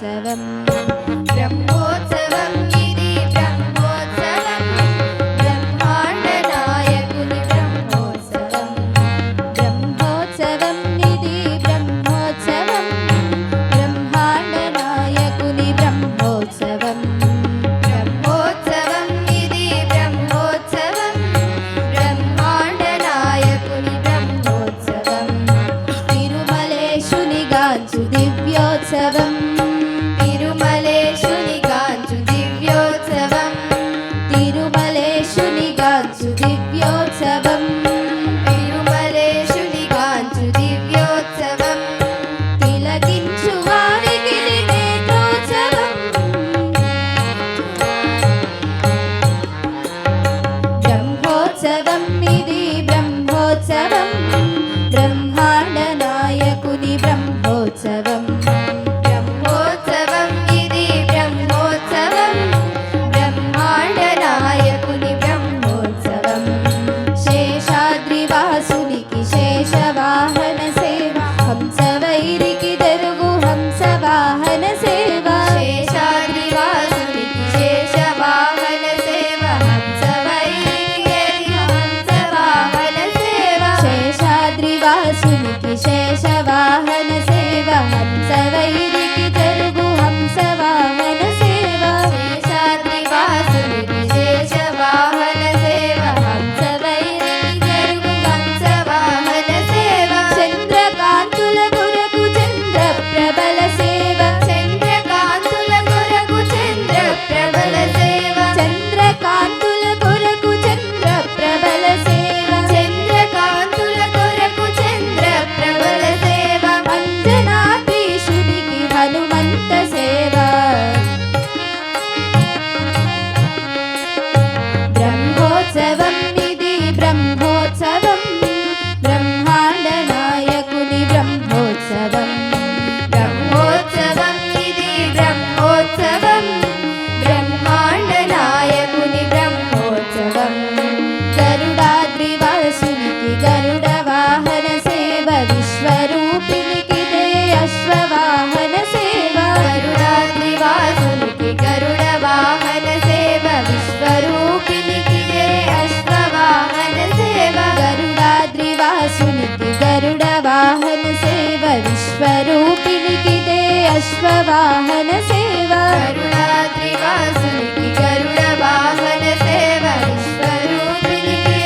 బ్రహ్మోత్సవం బ్రహ్మోత్సవం ఇది బ్రహ్మోత్సవం బ్రహ్మాండ నాయకుని బ్రహ్మోత్సవం బ్రహ్మోత్సవం ఇది బ్రహ్మోత్సవం బ్రహ్మాండ నాయకుని బ్రహ్మోత్సవం బ్రహ్మోత్సవం ఇది బ్రహ్మోత్సవం బ్రహ్మాండ నాయకుని బ్రహ్మోత్సవం తిరుమలేశుని గాంచు దివ్యోత్సవం తిరుమలేశుని గాంచు దివ్యోత్సవం తిరుమలేశుని గాంచు దివ్యోత్సవం తిరుమలేశుని గాంచు దివ్యోత్సవం తిలకించు వారికి నేత్రోత్సవం బ్రహ్మోత్సవం ఇది బ్రహ్మోత్సవం బ్రహ్మాండ నాయకుని బ్రహ్మోత్సవం బ్రహ్మోత్సవం ఇది బ్రహ్మోత్సవం బ్రహ్మాండ నాయకుని బ్రహ్మోత్సవం శేషాద్రివాసునికి శేషవాహన సేవ హంసవైరికి జరుగు హంసవాహన సేవ శేషాద్రివాసునికి శేషవాహన సేవ హంసవైరికి హంసవాహన సేవ శేషాద్రివాసునికి శేషవాహన సేవ హంసవైరికి జరుగు హంసవాహన సేవ శేషాద్రివాసునికి శేషవాహన సేవ హంసవైరికి జరుగు హంసవాహన సేవ చంద్రకాంతుల కొరకు చంద్ర ప్రబల సేవ చంద్రకాంతుల కొరకు చంద్ర ప్రబల సేవ చంద్రకాంతుల కొరకు చంద్ర ప్రబల సేవ చంద్రకాంతుల కొరకు చంద్ర ప్రబల సేవ అంజనాద్రీశునికి హనుమంత సేవ బ్రహ్మోత్సవం ఇది బ్రహ్మోత్సవం బ్రహ్మాండ నాయకుని బ్రహ్మోత్సవం బ్రహ్మోత్సవం ఇది బ్రహ్మోత్సవం బ్రహ్మాండ నాయకుని బ్రహ్మోత్సవం గరుడాద్రివాసునికి గరుడ వాహన సేవ విశ్వరూపినికి దే అశ్వవాహన సేవ గరుడాద్రివాసునికి గరుడ వాహన సేవ విశ్వరూపినికి దే అశ్వవాహన సేవ గరుడాద్రివాసునికి గరుడ వాహన సేవ విశ్వరూపినికి దే అశ్వవాహన సేవ గరుడాద్రివాసునికి గరుడ వాహన సేవ విశ్వరూపినికి దే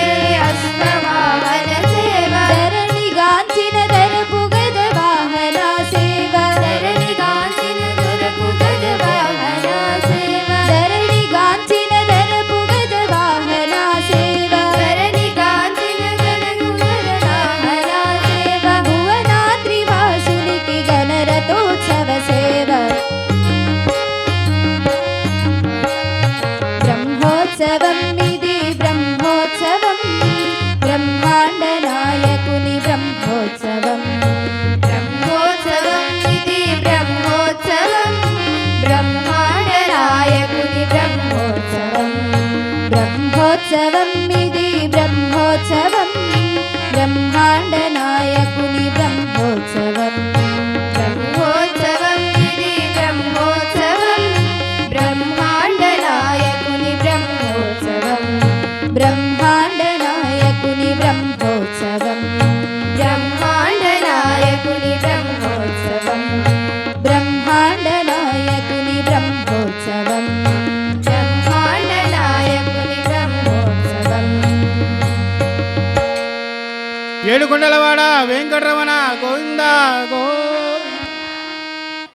అశ్వవాహన సేవ ధరణిగాంచిన దరపు గజ వాహన సేవ ధరణిగాంచిన దరపు గజ వాహన సేవ ధరణిగాంచిన దరపు గజ వాహన సేవ ధరణిగాంచిన దరపు గజ వాహన సేవ భువనాద్రివాసునికి గణరథోత్సవ సేవ బ్రహ్మోత్సవం ఇది బ్రహ్మోత్సవం బ్రహ్మాండ నాయకుని బ్రహ్మోత్సవం బ్రహ్మోత్సవం ఇది బ్రహ్మోత్సవం బ్రహ్మాండ నాయకుని బ్రహ్మోత్సవం బ్రహ్మోత్సవం ఇది బ్రహ్మోత్సవం బ్రహ్మాండ నాయకుని బ్రహ్మోత్సవం బ్రహ్మోత్సవం ఇది బ్రహ్మోత్సవం బ్రహ్మాండ నాయకుని బ్రహ్మోత్సవం బ్రహ్మాండ నాయకుని బ్రహ్మోత్సవం బ్రహ్మాండ నాయకుని బ్రహ్మోత్సవం బ్రహ్మాండ నాయకుని బ్రహ్మోత్సవం బ్రహ్మాండ నాయకుని బ్రహ్మోత్సవం ఏడుకొండలవాడ వెంకటరమణ గోవింద గోవింద.